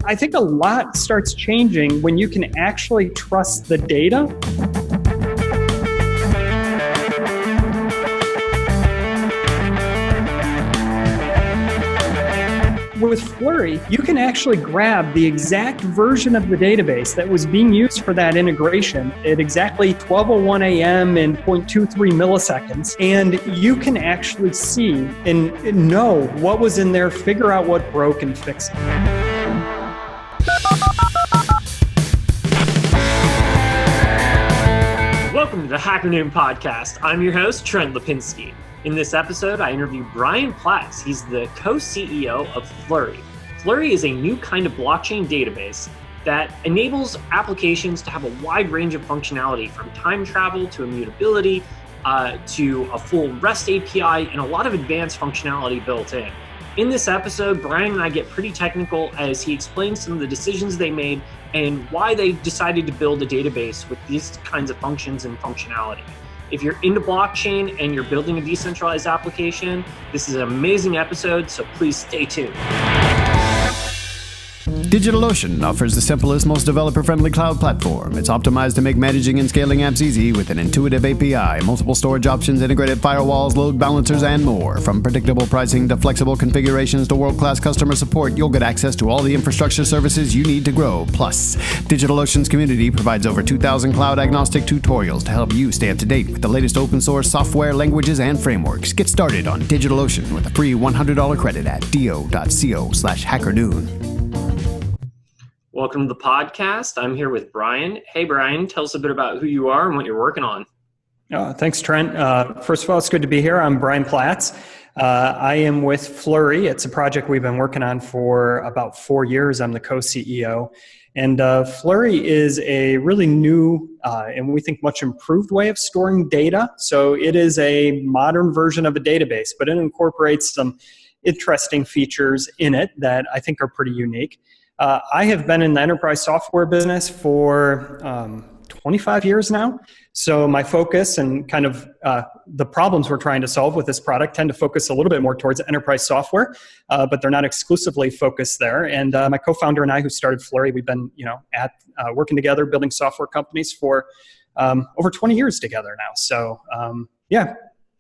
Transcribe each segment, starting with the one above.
I think a lot starts changing when you can actually trust the data. With Fluree, you can actually grab the exact version of the database that was being used for that integration at exactly 12:01 a.m. and 0.23 milliseconds, and you can actually see and know what was in there, figure out what broke, and fix it. Welcome to the Hacker Noon Podcast. I'm your host, Trent Lapinski. In this episode, I interview Brian Platz. He's the co-CEO of Fluree. Fluree is a new kind of blockchain database that enables applications to have a wide range of functionality, from time travel to immutability to a full REST API and a lot of advanced functionality built in. In this episode, Brian and I get pretty technical as he explains some of the decisions they made and why they decided to build a database with these kinds of functions and functionality. If you're into blockchain and you're building a decentralized application, this is an amazing episode, so please stay tuned. DigitalOcean offers the simplest, most developer-friendly cloud platform. It's optimized to make managing and scaling apps easy with an intuitive API, multiple storage options, integrated firewalls, load balancers, and more. From predictable pricing to flexible configurations to world-class customer support, you'll get access to all the infrastructure services you need to grow. Plus, DigitalOcean's community provides over 2,000 cloud-agnostic tutorials to help you stay up to date with the latest open-source software, languages, and frameworks. Get started on DigitalOcean with a free $100 credit at do.co/hackernoon. Welcome to the podcast. I'm here with Brian. Hey, Brian, tell us a bit about who you are and what you're working on. Thanks, Trent. First of all, it's good to be here. I'm Brian Platz. I am with Fluree. It's a project we've been working on for about 4 years. I'm the co-CEO. And Fluree is a really new and we think much improved way of storing data. So it is a modern version of a database, but it incorporates some interesting features in it that I think are pretty unique. I have been in the enterprise software business for 25 years now. So my focus and kind of the problems we're trying to solve with this product tend to focus a little bit more towards enterprise software, but they're not exclusively focused there. And my co-founder and I, who started Fluree, we've been working together, building software companies for over 20 years together now. So yeah,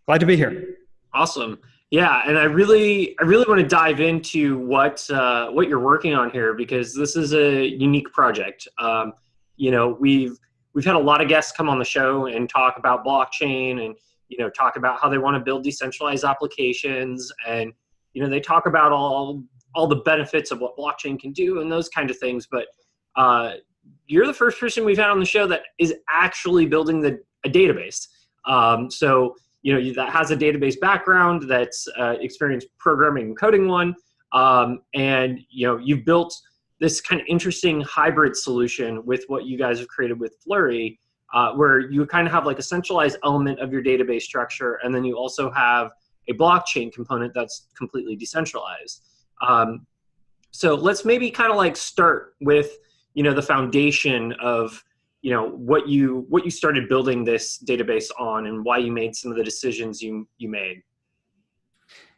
glad to be here. We've Yeah, and I really want to dive into what you're working on here, because this is a unique project. We've had a lot of guests come on the show and talk about blockchain and talk about how they want to build decentralized applications, and they talk about all the benefits of what blockchain can do and those kind of things. But you're the first person we've had on the show that is actually building a database. That has a database background, that's experienced programming and coding one, and you've built this kind of interesting hybrid solution with what you guys have created with Fluree, where you kind of have like a centralized element of your database structure, and then you also have a blockchain component that's completely decentralized. So let's maybe kind of like start with the foundation of what you started building this database on and why you made some of the decisions you made.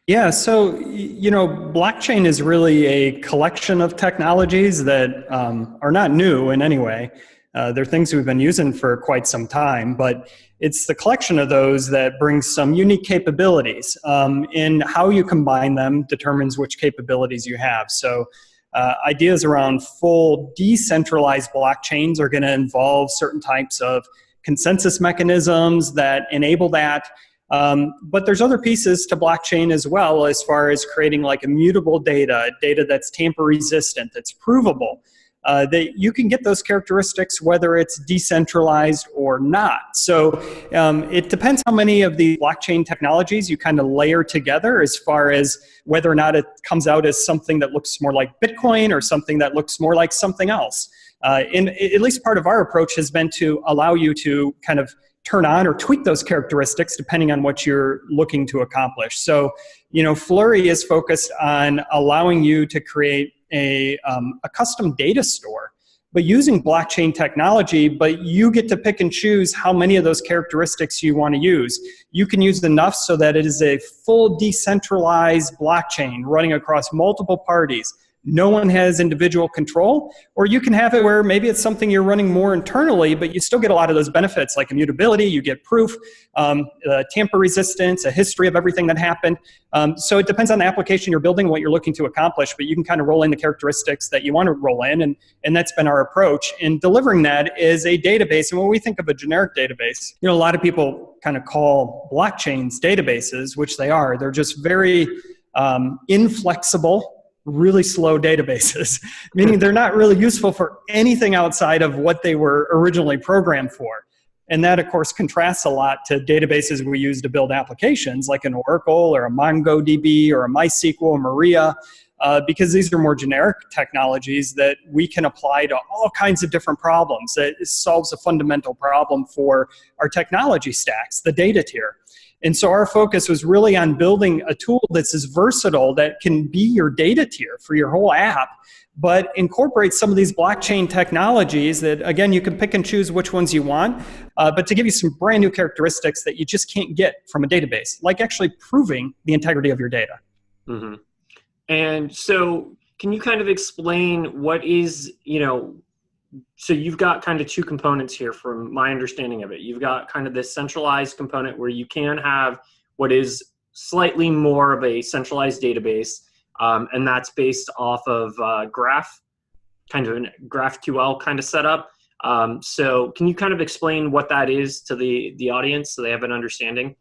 Yeah, so blockchain is really a collection of technologies that are not new in any way. They're things we've been using for quite some time, but it's the collection of those that brings some unique capabilities. And how you combine them determines which capabilities you have. So ideas around full decentralized blockchains are going to involve certain types of consensus mechanisms that enable that. But there's other pieces to blockchain as well, as far as creating like immutable data that's tamper resistant, that's provable. That you can get those characteristics whether it's decentralized or not. So it depends how many of the blockchain technologies you kind of layer together, as far as whether or not it comes out as something that looks more like Bitcoin or something that looks more like something else. And at least part of our approach has been to allow you to kind of turn on or tweak those characteristics depending on what you're looking to accomplish. So, Fluree is focused on allowing you to create a custom data store, but using blockchain technology, but you get to pick and choose how many of those characteristics you want to use. You can use enough so that it is a full decentralized blockchain running across multiple parties, no one has individual control, or you can have it where maybe it's something you're running more internally, but you still get a lot of those benefits like immutability, you get proof, tamper resistance, a history of everything that happened. So it depends on the application you're building, what you're looking to accomplish, but you can kind of roll in the characteristics that you want to roll in, and that's been our approach. In delivering that is a database, and when we think of a generic database, a lot of people kind of call blockchains databases, which they are. They're just very inflexible, really slow databases, meaning they're not really useful for anything outside of what they were originally programmed for. And that, of course, contrasts a lot to databases we use to build applications like an Oracle or a MongoDB or a MySQL or Maria, because these are more generic technologies that we can apply to all kinds of different problems. It solves a fundamental problem for our technology stacks, the data tier. And so our focus was really on building a tool that's as versatile that can be your data tier for your whole app, but incorporate some of these blockchain technologies that, again, you can pick and choose which ones you want, but to give you some brand new characteristics that you just can't get from a database, like actually proving the integrity of your data. Mm-hmm. And so can you kind of explain what is, so you've got kind of two components here from my understanding of it. You've got kind of this centralized component where you can have what is slightly more of a centralized database, and that's based off of graph, kind of a GraphQL kind of setup. So can you kind of explain what that is to the audience so they have an understanding?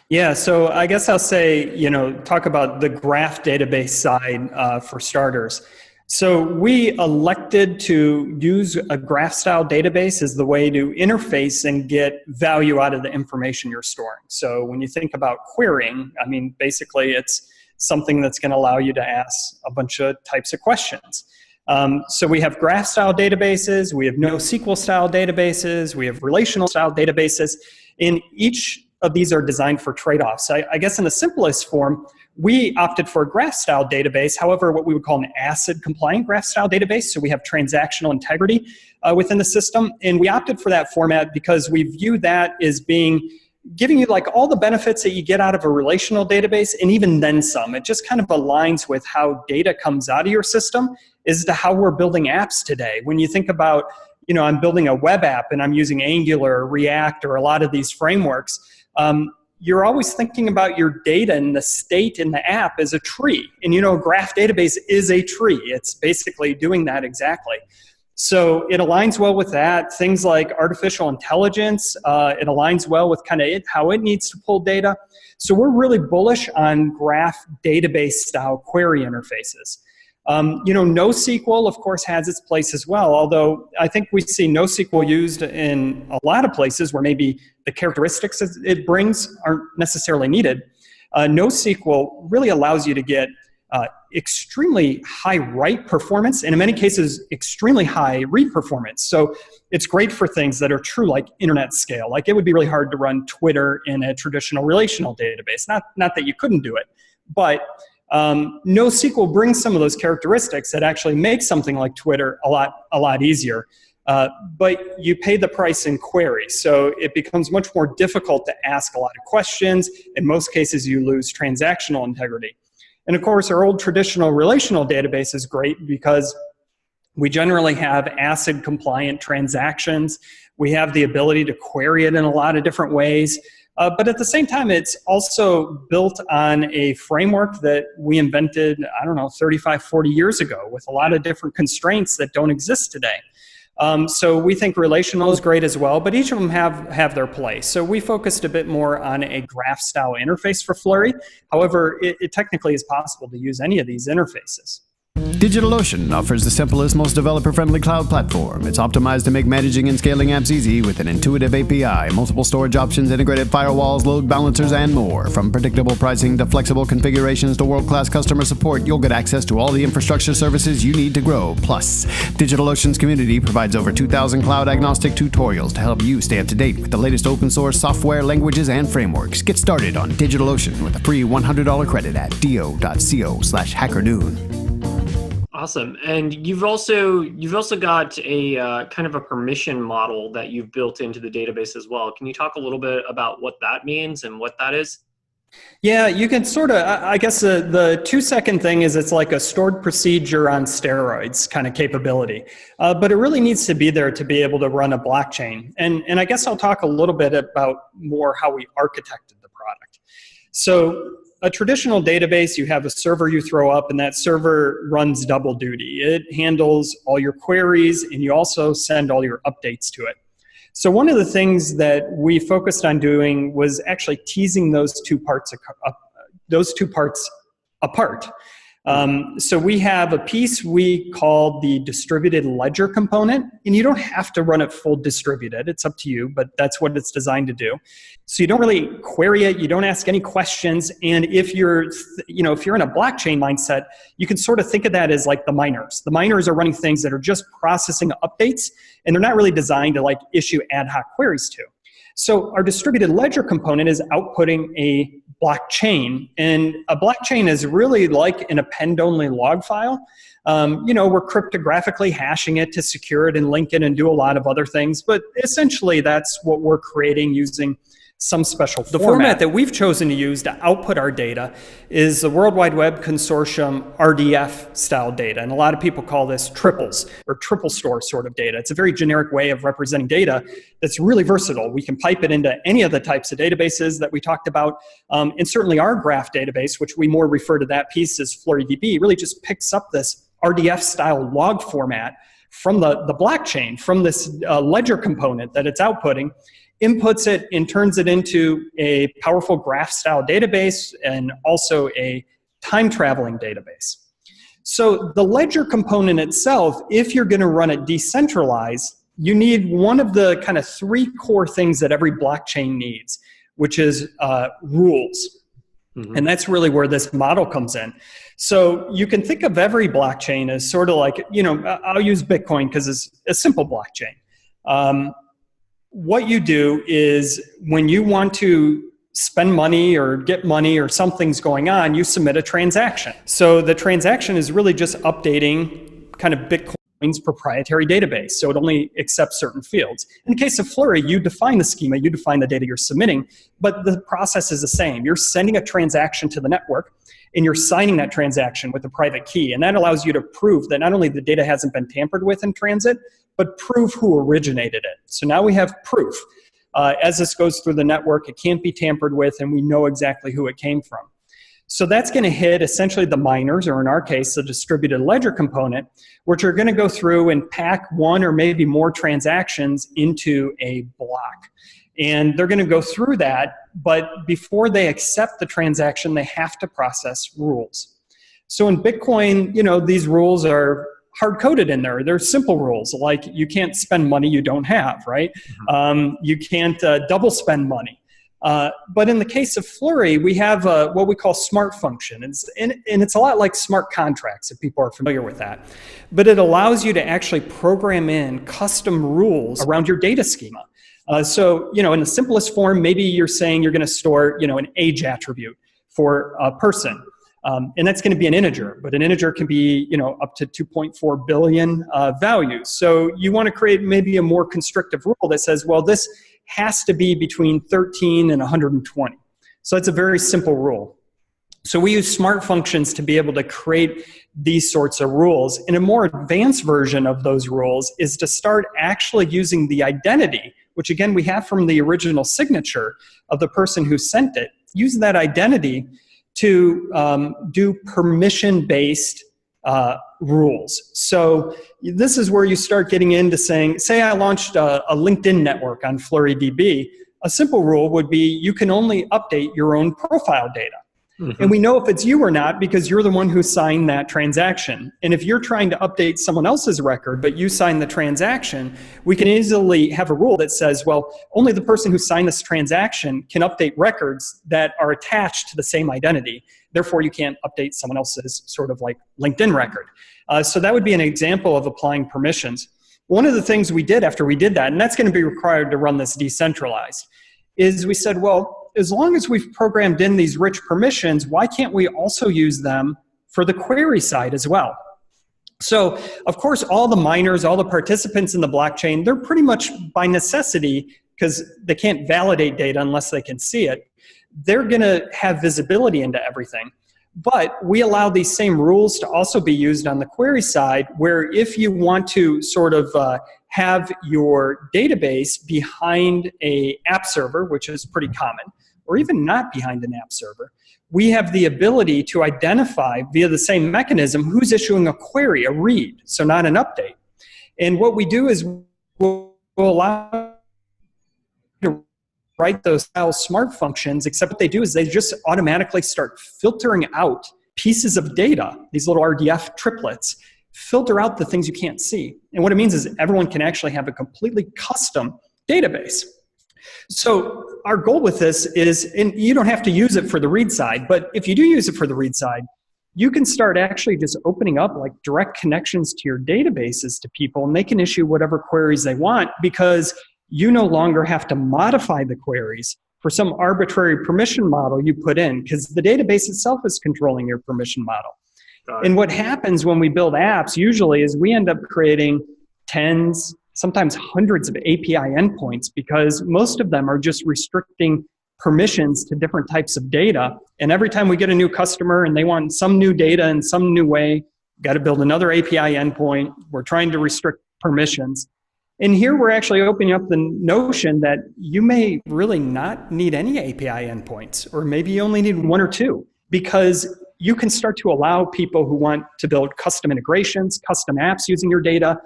Yeah, so I guess I'll say, talk about the graph database side for starters. So we elected to use a graph-style database as the way to interface and get value out of the information you're storing. So when you think about querying, basically it's something that's going to allow you to ask a bunch of types of questions. So we have graph-style databases, we have NoSQL-style databases, we have relational-style databases, and each of these are designed for trade-offs. I guess in the simplest form, we opted for a graph-style database, however, what we would call an ACID-compliant graph-style database, so we have transactional integrity within the system, and we opted for that format because we view that as giving you like all the benefits that you get out of a relational database, and even then some. It just kind of aligns with how data comes out of your system as to how we're building apps today. When you think about, I'm building a web app and I'm using Angular, React, or a lot of these frameworks, you're always thinking about your data and the state in the app as a tree. And a graph database is a tree. It's basically doing that exactly. So it aligns well with that. Things like artificial intelligence, it aligns well with kind of how it needs to pull data. So we're really bullish on graph database style query interfaces. NoSQL, of course, has its place as well, although I think we see NoSQL used in a lot of places where maybe the characteristics it brings aren't necessarily needed. NoSQL really allows you to get extremely high write performance, and in many cases, extremely high read performance. So it's great for things that are true like internet scale. Like it would be really hard to run Twitter in a traditional relational database. Not that you couldn't do it, but NoSQL brings some of those characteristics that actually make something like Twitter a lot easier. But you pay the price in query, so it becomes much more difficult to ask a lot of questions. In most cases, you lose transactional integrity. And of course, our old traditional relational database is great because we generally have ACID-compliant transactions. We have the ability to query it in a lot of different ways. But at the same time, it's also built on a framework that we invented, 35, 40 years ago with a lot of different constraints that don't exist today. So we think relational is great as well, but each of them have their place. So we focused a bit more on a graph-style interface for Flurry. However, it technically is possible to use any of these interfaces. DigitalOcean offers the simplest, most developer-friendly cloud platform. It's optimized to make managing and scaling apps easy with an intuitive API, multiple storage options, integrated firewalls, load balancers, and more. From predictable pricing to flexible configurations to world-class customer support, you'll get access to all the infrastructure services you need to grow. Plus, DigitalOcean's community provides over 2,000 cloud-agnostic tutorials to help you stay up to date with the latest open-source software, languages, and frameworks. Get started on DigitalOcean with a free $100 credit at do.co/hackernoon. Awesome. And you've also got a kind of a permission model that you've built into the database as well. Can you talk a little bit about what that means and what that is? Yeah, you can sort of, I guess the 2-second thing is it's like a stored procedure on steroids kind of capability. But it really needs to be there to be able to run a blockchain. And I guess I'll talk a little bit about more how we architected the product. So a traditional database, you have a server you throw up, and that server runs double duty. It handles all your queries, and you also send all your updates to it. So one of the things that we focused on doing was actually teasing those two parts apart. So we have a piece we call the distributed ledger component, and you don't have to run it full distributed. It's up to you, but that's what it's designed to do. So you don't really query it, you don't ask any questions, and if you're in a blockchain mindset, you can sort of think of that as like the miners. The miners are running things that are just processing updates, and they're not really designed to like issue ad hoc queries to. So our distributed ledger component is outputting a blockchain, and a blockchain is really like an append-only log file. We're cryptographically hashing it to secure it and link it and do a lot of other things, but essentially that's what we're creating using some special format. The format that we've chosen to use to output our data is the World Wide Web Consortium RDF style data. And a lot of people call this triples or triple store sort of data. It's a very generic way of representing data that's really versatile. We can pipe it into any of the types of databases that we talked about. And certainly our graph database, which we more refer to that piece as FleuryDB, really just picks up this RDF style log format from the blockchain, from this ledger component that it's outputting, inputs it and turns it into a powerful graph-style database and also a time-traveling database. So the ledger component itself, if you're going to run it decentralized, you need one of the kind of 3 core things that every blockchain needs, which is rules. Mm-hmm. And that's really where this model comes in. So you can think of every blockchain as sort of like, I'll use Bitcoin because it's a simple blockchain. What you do is when you want to spend money or get money or something's going on, you submit a transaction. So the transaction is really just updating kind of Bitcoin's proprietary database. So it only accepts certain fields. In the case of Flurry, you define the schema, you define the data you're submitting, but the process is the same. You're sending a transaction to the network and you're signing that transaction with a private key. And that allows you to prove that not only the data hasn't been tampered with in transit, but prove who originated it. So now we have proof. As this goes through the network, it can't be tampered with, and we know exactly who it came from. So that's going to hit essentially the miners, or in our case, the distributed ledger component, which are going to go through and pack one or maybe more transactions into a block. And they're going to go through that, but before they accept the transaction, they have to process rules. So in Bitcoin, these rules are hard-coded in there. They're simple rules, like you can't spend money you don't have, right? Mm-hmm. You can't double spend money. But in the case of Flurry, we have what we call smart functions, and it's a lot like smart contracts, if people are familiar with that. But it allows you to actually program in custom rules around your data schema. So, in the simplest form, maybe you're saying you're going to store, an age attribute for a person. And that's going to be an integer, but an integer can be, up to 2.4 billion values. So you want to create maybe a more constrictive rule that says, well, this has to be between 13 and 120. So that's a very simple rule. So we use smart functions to be able to create these sorts of rules. And a more advanced version of those rules is to start actually using the identity, which again we have from the original signature of the person who sent it. Use that identity to do permission-based rules. So this is where you start getting into saying, say I launched a LinkedIn network on FleuryDB, a simple rule would be you can only update your own profile data. Mm-hmm. And we know if it's you or not because you're the one who signed that transaction. And if you're trying to update someone else's record, but you signed the transaction, we can easily have a rule that says, well, only the person who signed this transaction can update records that are attached to the same identity. Therefore, you can't update someone else's sort of like LinkedIn record. So that would be an example of applying permissions. One of the things we did after we did that, and that's going to be required to run this decentralized, is we said, well, as long as we've programmed in these rich permissions, why can't we also use them for the query side as well? So, of course, all the miners, all the participants in the blockchain, they're pretty much by necessity, because they can't validate data unless they can see it, they're going to have visibility into everything. But we allow these same rules to also be used on the query side, where if you want to sort of have your database behind a app server, which is pretty common, or even not behind an app server, we have the ability to identify via the same mechanism who's issuing a query, a read, so not an update. And what we do is we'll allow to write those style smart functions, except what they do is they just automatically start filtering out pieces of data, these little RDF triplets, filter out the things you can't see. And what it means is everyone can actually have a completely custom database. So our goal with this is, and you don't have to use it for the read side, but if you do use it for the read side, you can start actually just opening up like direct connections to your databases to people, and they can issue whatever queries they want, because you no longer have to modify the queries for some arbitrary permission model you put in, because the database itself is controlling your permission model. And what happens when we build apps usually is we end up creating tens, sometimes hundreds of API endpoints, because most of them are just restricting permissions to different types of data. And every time we get a new customer and they want some new data in some new way, got to build another API endpoint. We're trying to restrict permissions. And here we're actually opening up the notion that you may really not need any API endpoints, or maybe you only need one or two, because you can start to allow people who want to build custom integrations, custom apps using your data,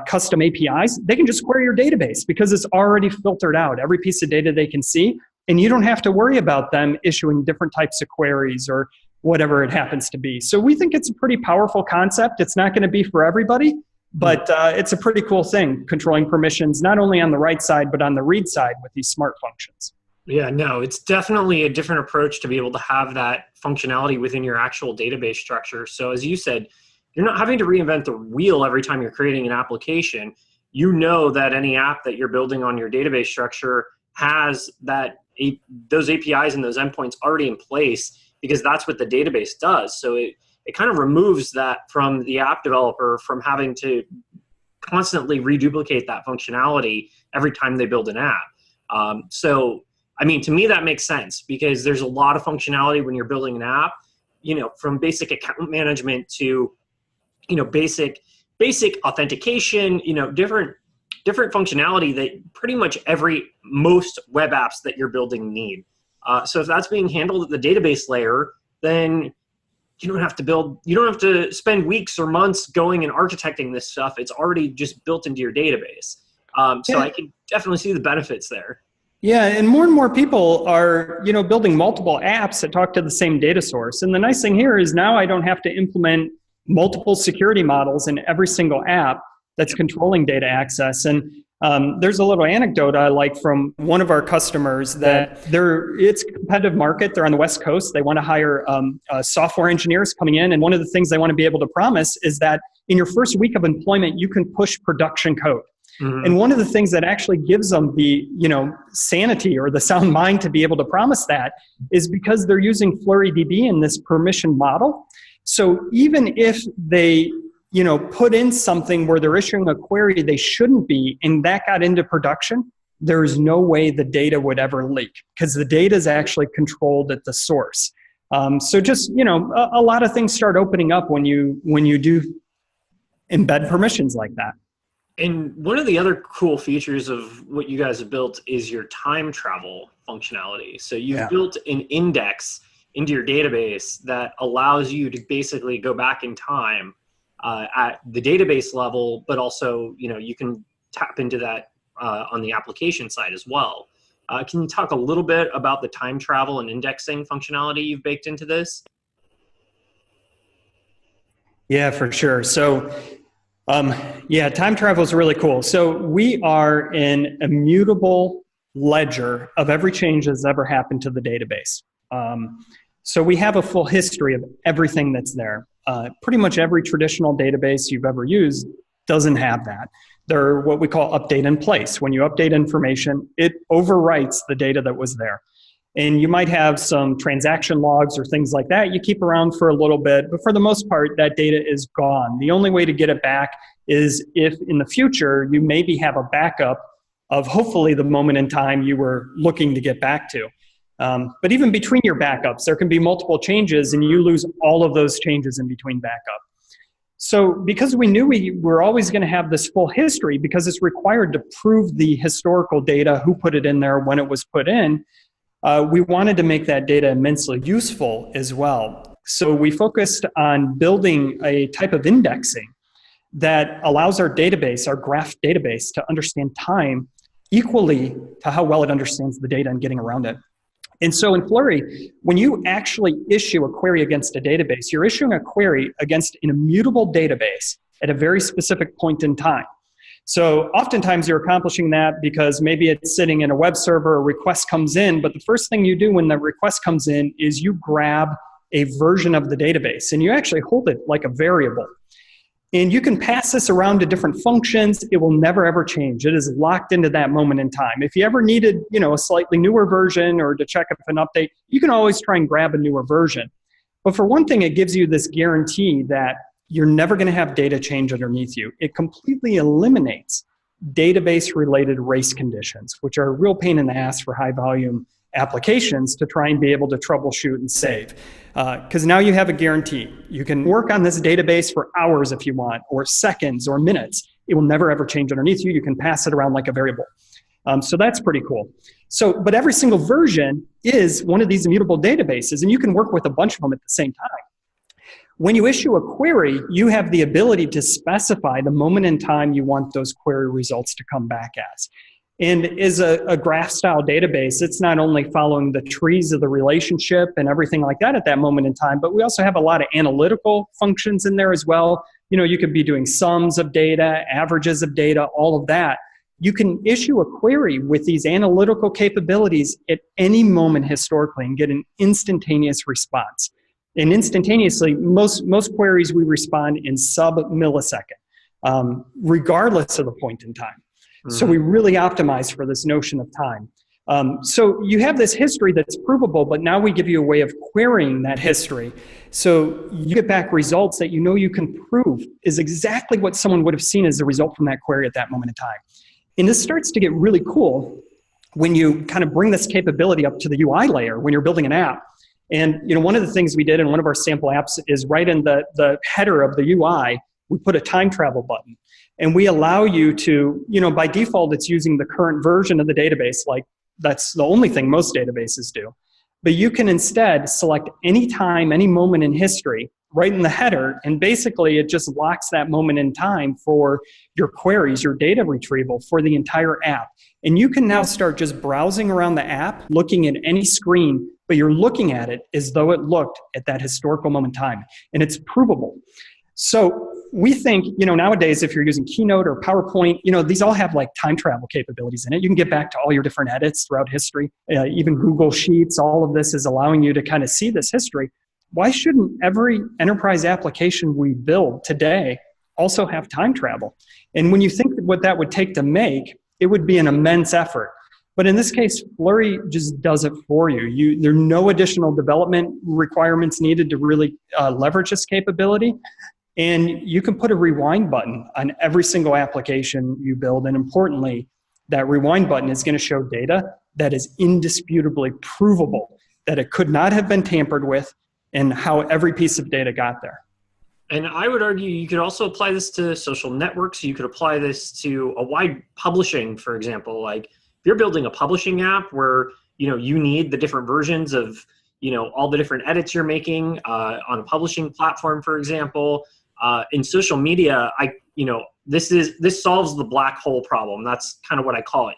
custom APIs. They can just query your database because it's already filtered out, every piece of data they can see, and you don't have to worry about them issuing different types of queries or whatever it happens to be. So we think it's a pretty powerful concept. It's not going to be for everybody, but it's a pretty cool thing, controlling permissions, not only on the write side, but on the read side with these smart functions. Yeah, no, it's definitely a different approach to be able to have that functionality within your actual database structure. So as you said, you're not having to reinvent the wheel every time you're creating an application. You know that any app that you're building on your database structure has those APIs and those endpoints already in place, because that's what the database does. So it kind of removes that from the app developer from having to constantly reduplicate that functionality every time they build an app. So, I mean, to me, that makes sense, because there's a lot of functionality when you're building an app, from basic account management to, basic authentication, different functionality that pretty much most web apps that you're building need. So if that's being handled at the database layer, then you don't have to spend weeks or months going and architecting this stuff. It's already just built into your database. So I can definitely see the benefits there. Yeah, and more people are, building multiple apps that talk to the same data source. And the nice thing here is now I don't have to implement multiple security models in every single app that's controlling data access. And there's a little anecdote I like from one of our customers that it's a competitive market. They're on the West Coast. They want to hire software engineers coming in. And one of the things they want to be able to promise is that in your first week of employment, you can push production code. Mm-hmm. And one of the things that actually gives them the, sanity or the sound mind to be able to promise that is because they're using FlurryDB in this permission model. So even if they, put in something where they're issuing a query they shouldn't be, and that got into production, there's no way the data would ever leak, because the data is actually controlled at the source. So just, a lot of things start opening up when you do embed permissions like that. And one of the other cool features of what you guys have built is your time travel functionality. So you've built an index into your database that allows you to basically go back in time at the database level, but also, you can tap into that on the application side as well. Can you talk a little bit about the time travel and indexing functionality you've baked into this? Yeah, for sure. So time travel is really cool. So we are an immutable ledger of every change that's ever happened to the database. So we have a full history of everything that's there. Pretty much every traditional database you've ever used doesn't have that. They're what we call update in place. When you update information, it overwrites the data that was there. And you might have some transaction logs or things like that you keep around for a little bit, but for the most part, that data is gone. The only way to get it back is if in the future you maybe have a backup of hopefully the moment in time you were looking to get back to. But even between your backups, there can be multiple changes and you lose all of those changes in between backup. So because we knew we were always going to have this full history, because it's required to prove the historical data, who put it in there, when it was put in, we wanted to make that data immensely useful as well. So we focused on building a type of indexing that allows our database, our graph database, to understand time equally to how well it understands the data and getting around it. And so in Flurry, when you actually issue a query against a database, you're issuing a query against an immutable database at a very specific point in time. So oftentimes you're accomplishing that because maybe it's sitting in a web server, a request comes in, but the first thing you do when the request comes in is you grab a version of the database and you actually hold it like a variable. And you can pass this around to different functions. It will never ever change. It is locked into that moment in time. If you ever needed, a slightly newer version or to check if an update, you can always try and grab a newer version. But for one thing, it gives you this guarantee that you're never going to have data change underneath you. It completely eliminates database-related race conditions, which are a real pain in the ass for high-volume applications to try and be able to troubleshoot and save. Because now you have a guarantee. You can work on this database for hours if you want, or seconds, or minutes. It will never ever change underneath you. You can pass it around like a variable. So that's pretty cool. But every single version is one of these immutable databases, and you can work with a bunch of them at the same time. When you issue a query, you have the ability to specify the moment in time you want those query results to come back as. And as a graph-style database, it's not only following the trees of the relationship and everything like that at that moment in time, but we also have a lot of analytical functions in there as well. You could be doing sums of data, averages of data, all of that. You can issue a query with these analytical capabilities at any moment historically and get an instantaneous response. And instantaneously, most queries we respond in sub-millisecond, regardless of the point in time. So we really optimize for this notion of time. So you have this history that's provable, but now we give you a way of querying that history. So you get back results that you can prove is exactly what someone would have seen as a result from that query at that moment in time. And this starts to get really cool when you kind of bring this capability up to the UI layer when you're building an app. And one of the things we did in one of our sample apps is right in the header of the UI, we put a time travel button. And we allow you to, by default, it's using the current version of the database. Like that's the only thing most databases do. But you can instead select any time, any moment in history right in the header. And basically it just locks that moment in time for your queries, your data retrieval for the entire app. And you can now start just browsing around the app, looking at any screen, but you're looking at it as though it looked at that historical moment in time. And it's provable. So we think, nowadays, if you're using Keynote or PowerPoint, these all have like time travel capabilities in it. You can get back to all your different edits throughout history. Even Google Sheets, all of this is allowing you to kind of see this history. Why shouldn't every enterprise application we build today also have time travel? And when you think what that would take to make, it would be an immense effort. But in this case, Flurry just does it for you. There are no additional development requirements needed to really leverage this capability. And you can put a rewind button on every single application you build. And importantly, that rewind button is going to show data that is indisputably provable, that it could not have been tampered with, and how every piece of data got there. And I would argue you could also apply this to social networks. You could apply this to a wide publishing, for example. Like if you're building a publishing app where you need the different versions of all the different edits you're making on a publishing platform, for example. In social media, this solves the black hole problem. That's kind of what I call it.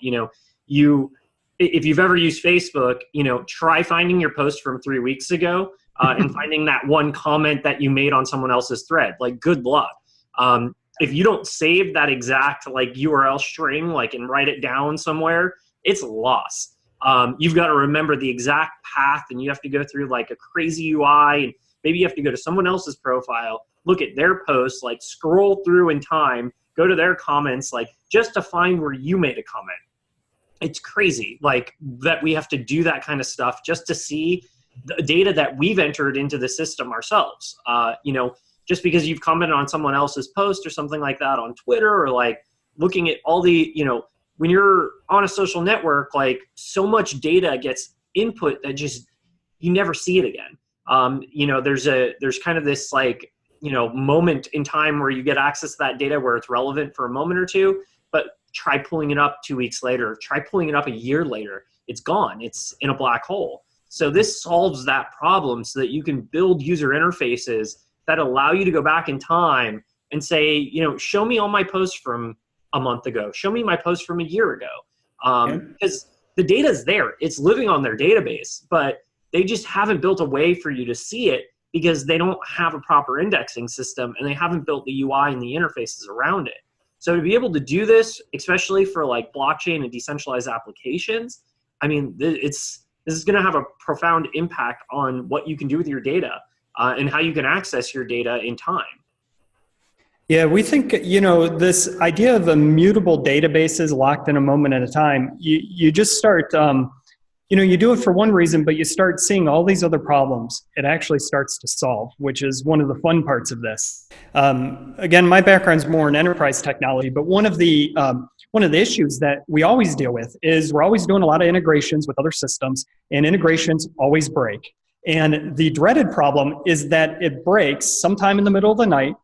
If you've ever used Facebook, try finding your post from 3 weeks ago and finding that one comment that you made on someone else's thread. Like, good luck. If you don't save that exact URL string and write it down somewhere, it's lost. You've got to remember the exact path, and you have to go through a crazy UI, and maybe you have to go to someone else's profile, look at their posts, scroll through in time, go to their comments, just to find where you made a comment. It's crazy, that we have to do that kind of stuff just to see the data that we've entered into the system ourselves. Just because you've commented on someone else's post or something like that on Twitter, or looking at all the, when you're on a social network, so much data gets input that just, you never see it again. There's kind of this like, moment in time where you get access to that data where it's relevant for a moment or two, but try pulling it up 2 weeks later, try pulling it up a year later, it's gone. It's in a black hole. So this solves that problem so that you can build user interfaces that allow you to go back in time and say, show me all my posts from a month ago. Show me my posts from a year ago. Because the data is there. It's living on their database, but they just haven't built a way for you to see it because they don't have a proper indexing system and they haven't built the UI and the interfaces around it. So to be able to do this, especially for like blockchain and decentralized applications, I mean, this is going to have a profound impact on what you can do with your data and how you can access your data in time. Yeah, we think, this idea of immutable databases locked in a moment at a time, you just start, you do it for one reason, but you start seeing all these other problems it actually starts to solve, which is one of the fun parts of this. Again, my background's more in enterprise technology, but one of the issues that we always deal with is we're always doing a lot of integrations with other systems, and integrations always break. And the dreaded problem is that it breaks sometime in the middle of the night.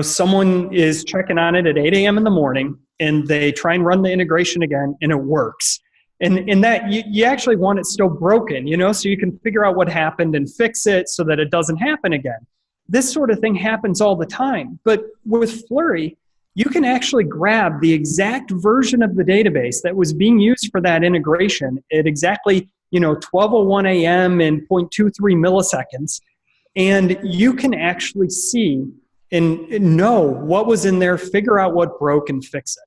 Someone is checking on it at 8 a.m. in the morning, and they try and run the integration again, and it works. And in that, you actually want it still broken, so you can figure out what happened and fix it so that it doesn't happen again. This sort of thing happens all the time. But with Fluree, you can actually grab the exact version of the database that was being used for that integration at exactly 12:01 a.m. and 0.23 milliseconds, and you can actually see and know what was in there, figure out what broke, and fix it.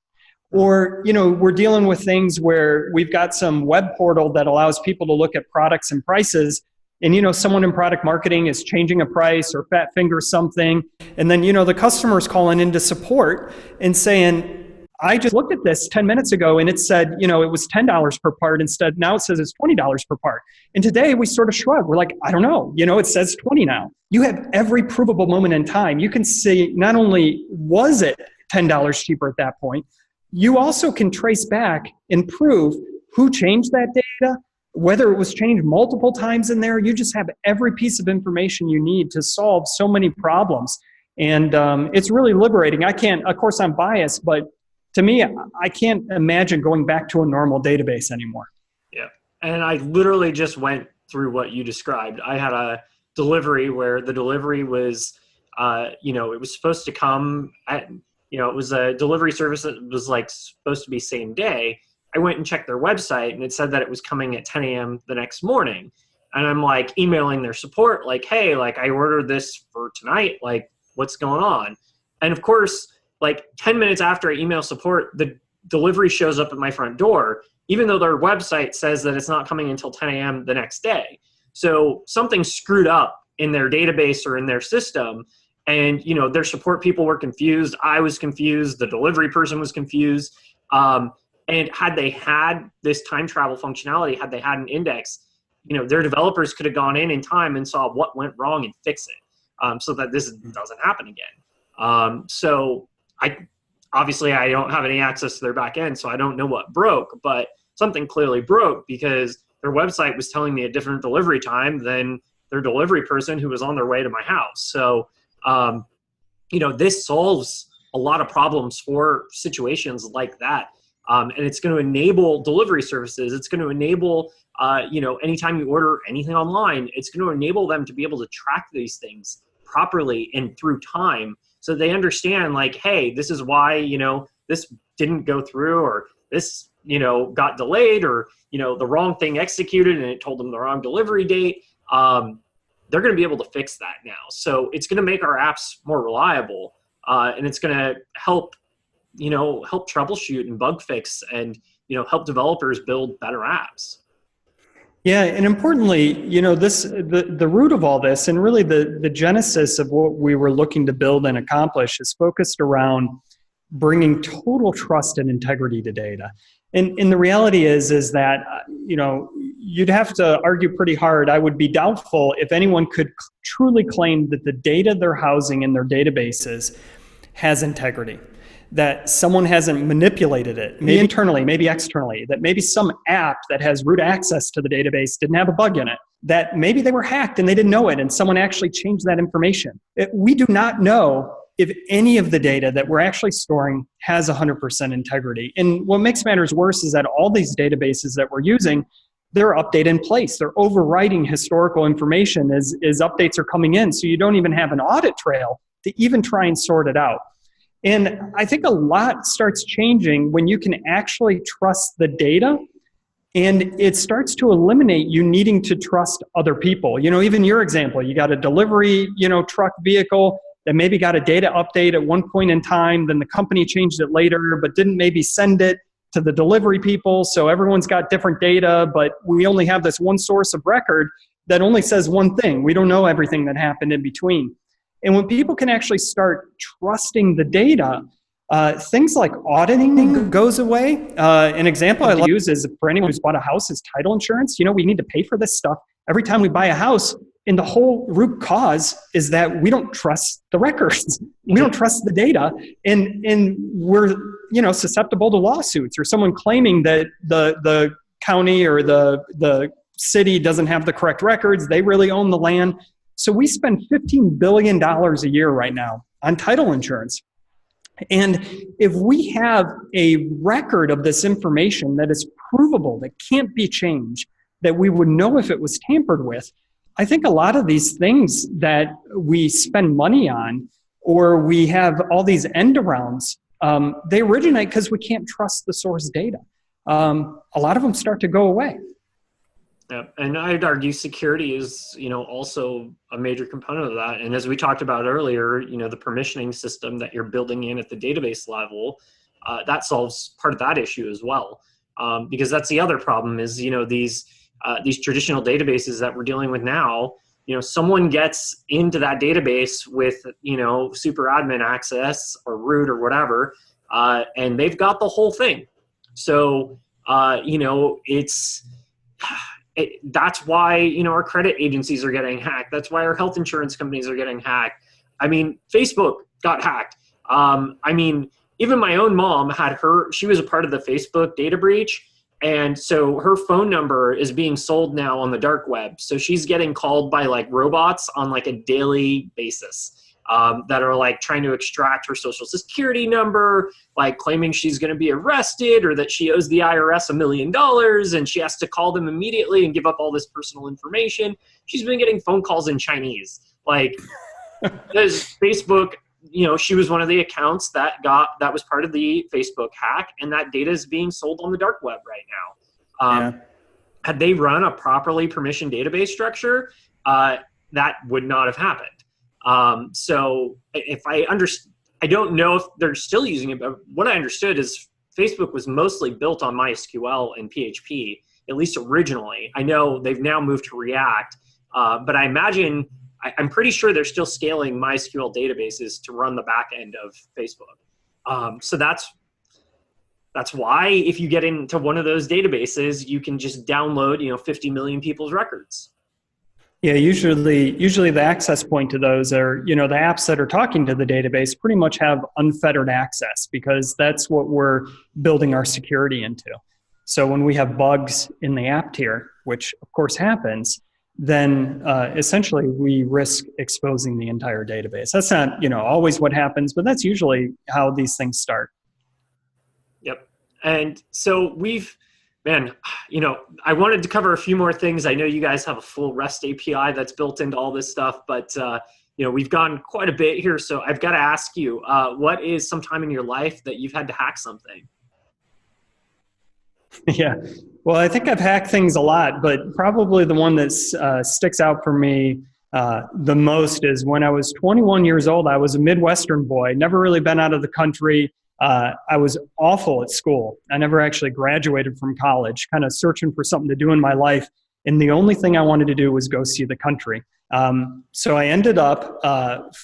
Or, we're dealing with things where we've got some web portal that allows people to look at products and prices, and, someone in product marketing is changing a price or fat finger something, and then, the customer's calling into support and saying, I just looked at this 10 minutes ago and it said, it was $10 per part instead. Now it says it's $20 per part. And today we sort of shrug. We're like, I don't know. It says 20 now. You have every provable moment in time. You can see not only was it $10 cheaper at that point, you also can trace back and prove who changed that data, whether it was changed multiple times in there. You just have every piece of information you need to solve so many problems. And it's really liberating. Of course I'm biased, but to me, I can't imagine going back to a normal database anymore. Yeah. And I literally just went through what you described. I had a delivery where the delivery was, it was supposed to come at, it was a delivery service that was like supposed to be same day. I went and checked their website and it said that it was coming at 10 a.m. the next morning. And I'm like emailing their support, like, hey, like I ordered this for tonight. Like, what's going on? And of course, like 10 minutes after I email support, the delivery shows up at my front door, even though their website says that it's not coming until 10 a.m. the next day. So something screwed up in their database or in their system. And, their support people were confused. I was confused. The delivery person was confused. And had they had this time travel functionality, had they had an index, their developers could have gone in time and saw what went wrong and fix it so that this doesn't happen again. So I don't have any access to their back end, so I don't know what broke, but something clearly broke because their website was telling me a different delivery time than their delivery person who was on their way to my house. So, this solves a lot of problems for situations like that. And it's going to enable delivery services. It's going to enable, anytime you order anything online, it's going to enable them to be able to track these things properly and through time. So they understand like, hey, this is why, this didn't go through or this, got delayed or, the wrong thing executed and it told them the wrong delivery date. They're going to be able to fix that now. So it's going to make our apps more reliable and it's going to help troubleshoot and bug fix and, help developers build better apps. Yeah, and importantly, the root of all this and really the genesis of what we were looking to build and accomplish is focused around bringing total trust and integrity to data. And the reality is that, you'd have to argue pretty hard. I would be doubtful if anyone could truly claim that the data they're housing in their databases has integrity. that someone hasn't manipulated it, maybe internally, maybe externally, that maybe some app that has root access to the database didn't have a bug in it, that maybe they were hacked and they didn't know it and someone actually changed that information. We do not know if any of the data that we're actually storing has 100% integrity. And what makes matters worse is that all these databases that we're using, they're updated in place. They're overwriting historical information as updates are coming in. So you don't even have an audit trail to even try and sort it out. And I think a lot starts changing when you can actually trust the data, and it starts to eliminate you needing to trust other people. Even your example, you got a delivery, truck vehicle that maybe got a data update at one point in time, then the company changed it later, but didn't maybe send it to the delivery people. So everyone's got different data, but we only have this one source of record that only says one thing. We don't know everything that happened in between. And when people can actually start trusting the data, things like auditing goes away. An example I like to use is for anyone who's bought a house is title insurance. We need to pay for this stuff every time we buy a house. And the whole root cause is that we don't trust the records. We don't trust the data. And we're, susceptible to lawsuits or someone claiming that the county or the city doesn't have the correct records. They really own the land. So we spend $15 billion a year right now on title insurance. And if we have a record of this information that is provable, that can't be changed, that we would know if it was tampered with, I think a lot of these things that we spend money on, or we have all these end arounds, they originate because we can't trust the source data. A lot of them start to go away. Yeah, and I'd argue security is, also a major component of that. And as we talked about earlier, the permissioning system that you're building in at the database level, that solves part of that issue as well. Because that's the other problem is, these traditional databases that we're dealing with now, someone gets into that database with, super admin access or root or whatever, and they've got the whole thing. So, that's why, our credit agencies are getting hacked. That's why our health insurance companies are getting hacked. Facebook got hacked. Even my own mom she was a part of the Facebook data breach. And so her phone number is being sold now on the dark web. So she's getting called by robots on a daily basis. That are trying to extract her social security number, claiming she's going to be arrested or that she owes the IRS $1 million and she has to call them immediately and give up all this personal information. She's been getting phone calls in Chinese. Because Facebook, she was one of the accounts that was part of the Facebook hack, and that data is being sold on the dark web right now. Had they run a properly permissioned database structure, that would not have happened. So if I don't know if they're still using it, but what I understood is Facebook was mostly built on MySQL and PHP, at least originally. I know they've now moved to React, but I'm pretty sure they're still scaling MySQL databases to run the back end of Facebook. So that's why if you get into one of those databases, you can just download, 50 million people's records. Yeah, usually the access point to those are, the apps that are talking to the database pretty much have unfettered access because that's what we're building our security into. So when we have bugs in the app tier, which of course happens, then essentially we risk exposing the entire database. That's not, always what happens, but that's usually how these things start. Yep. And so I wanted to cover a few more things. I know you guys have a full REST API that's built into all this stuff, but we've gone quite a bit here. So I've got to ask you, what is some time in your life that you've had to hack something? Yeah, well, I think I've hacked things a lot, but probably the one that sticks out for me the most is when I was 21 years old. I was a Midwestern boy, never really been out of the country. I was awful at school. I never actually graduated from college, kind of searching for something to do in my life. And the only thing I wanted to do was go see the country. So I ended up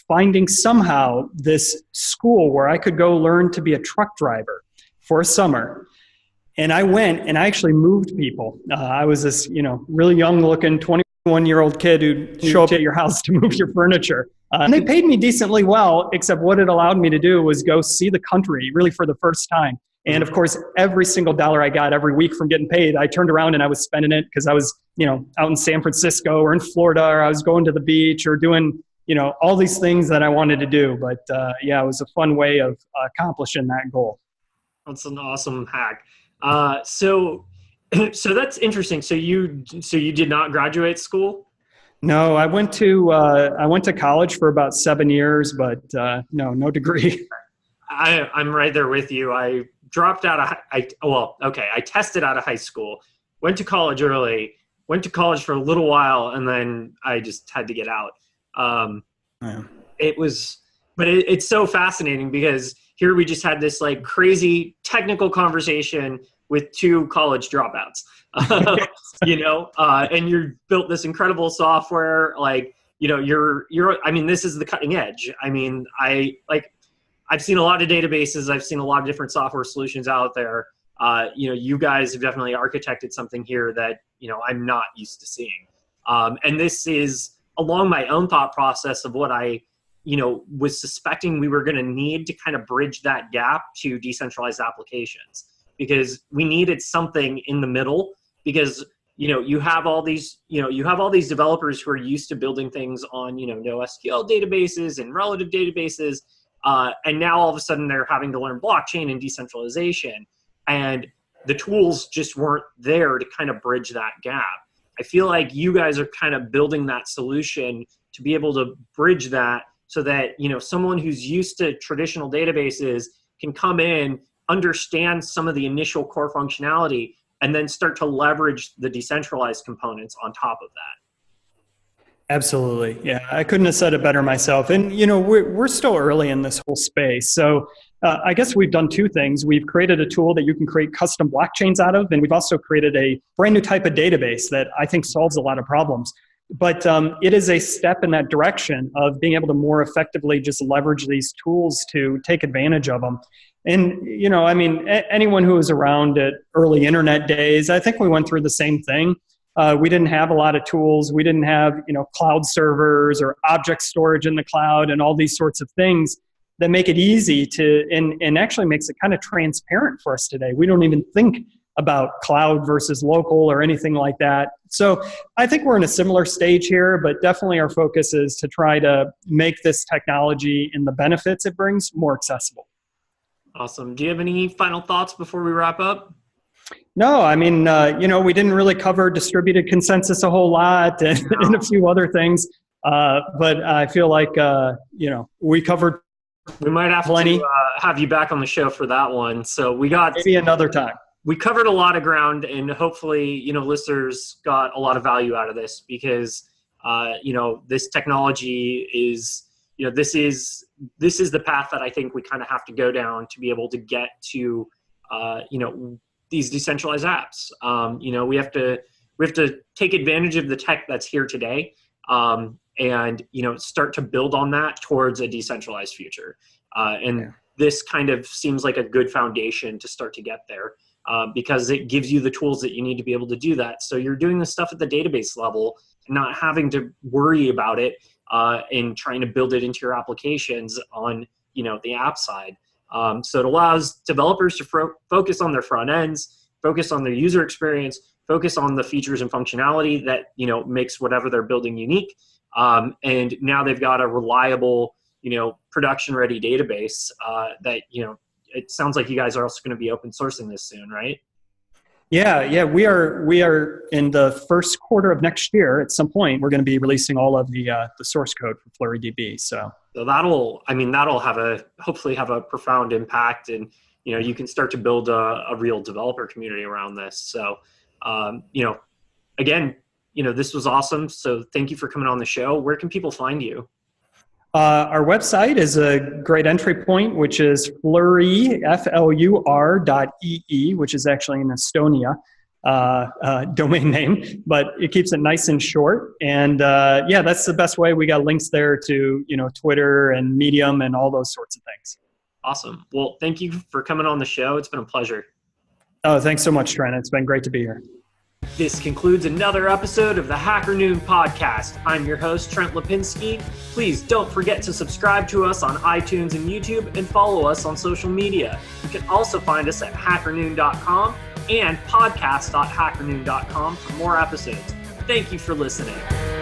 finding somehow this school where I could go learn to be a truck driver for a summer. And I went and I actually moved people. I was this, really young looking 20 1-year-old kid who'd show up at your house to move your furniture. And they paid me decently well, except what it allowed me to do was go see the country really for the first time. And of course, every single dollar I got every week from getting paid, I turned around and I was spending it because I was, out in San Francisco or in Florida, or I was going to the beach or doing, all these things that I wanted to do. But it was a fun way of accomplishing that goal. That's an awesome hack. So that's interesting. So you did not graduate school? No, I went to college for about 7 years, but no degree. I'm right there with you. I dropped out of, I tested out of high school, went to college early, went to college for a little while, and then I just had to get out. It's so fascinating because here we just had this like crazy technical conversation with 2 college dropouts, and you built this incredible software. This is the cutting edge. I've seen a lot of databases. I've seen a lot of different software solutions out there. You guys have definitely architected something here that, I'm not used to seeing. And this is along my own thought process of what I, was suspecting we were going to need to kind of bridge that gap to decentralized applications, because we needed something in the middle, because, you have all these developers who are used to building things on, NoSQL databases and relative databases. And now all of a sudden they're having to learn blockchain and decentralization, and the tools just weren't there to kind of bridge that gap. I feel like you guys are kind of building that solution to be able to bridge that so that, someone who's used to traditional databases can come in, understand some of the initial core functionality, and then start to leverage the decentralized components on top of that. Absolutely. Yeah, I couldn't have said it better myself. And, we're still early in this whole space. So I guess we've done 2 things. We've created a tool that you can create custom blockchains out of, and we've also created a brand new type of database that I think solves a lot of problems. But it is a step in that direction of being able to more effectively just leverage these tools to take advantage of them. And, anyone who was around at early internet days, I think we went through the same thing. We didn't have a lot of tools. We didn't have, cloud servers or object storage in the cloud and all these sorts of things that make it easy to, and actually makes it kind of transparent for us today. We don't even think about cloud versus local or anything like that. So I think we're in a similar stage here, but definitely our focus is to try to make this technology and the benefits it brings more accessible. Awesome. Do you have any final thoughts before we wrap up? No, we didn't really cover distributed consensus a whole lot and a few other things. But I feel like, we covered we might have plenty. To have you back on the show for that one. So maybe another time. We covered a lot of ground, and hopefully, listeners got a lot of value out of this, because, this technology is, this is the path that I think we kind of have to go down to be able to get to, these decentralized apps. We have to take advantage of the tech that's here today, and start to build on that towards a decentralized future. This kind of seems like a good foundation to start to get there, because it gives you the tools that you need to be able to do that. So you're doing this stuff at the database level, not having to worry about it and trying to build it into your applications on the app side. So it allows developers to focus on their front ends, focus on their user experience, focus on the features and functionality that makes whatever they're building unique. And now they've got a reliable, production-ready database that it sounds like you guys are also going to be open sourcing this soon, right? Yeah, we are in the first quarter of next year. At some point, we're going to be releasing all of the source code for FleuryDB. So that'll hopefully have a profound impact, and you can start to build a real developer community around this. So again, this was awesome. So thank you for coming on the show. Where can people find you? Our website is a great entry point, which is Fluree, FLUR.EE, which is actually in Estonia domain name, but it keeps it nice and short. And that's the best way. We got links there to, Twitter and Medium and all those sorts of things. Awesome. Well, thank you for coming on the show. It's been a pleasure. Oh, thanks so much, Trent. It's been great to be here. This concludes another episode of the Hacker Noon podcast. I'm your host, Trent Lapinski. Please don't forget to subscribe to us on iTunes and YouTube and follow us on social media. You can also find us at hackernoon.com and podcast.hackernoon.com for more episodes. Thank you for listening.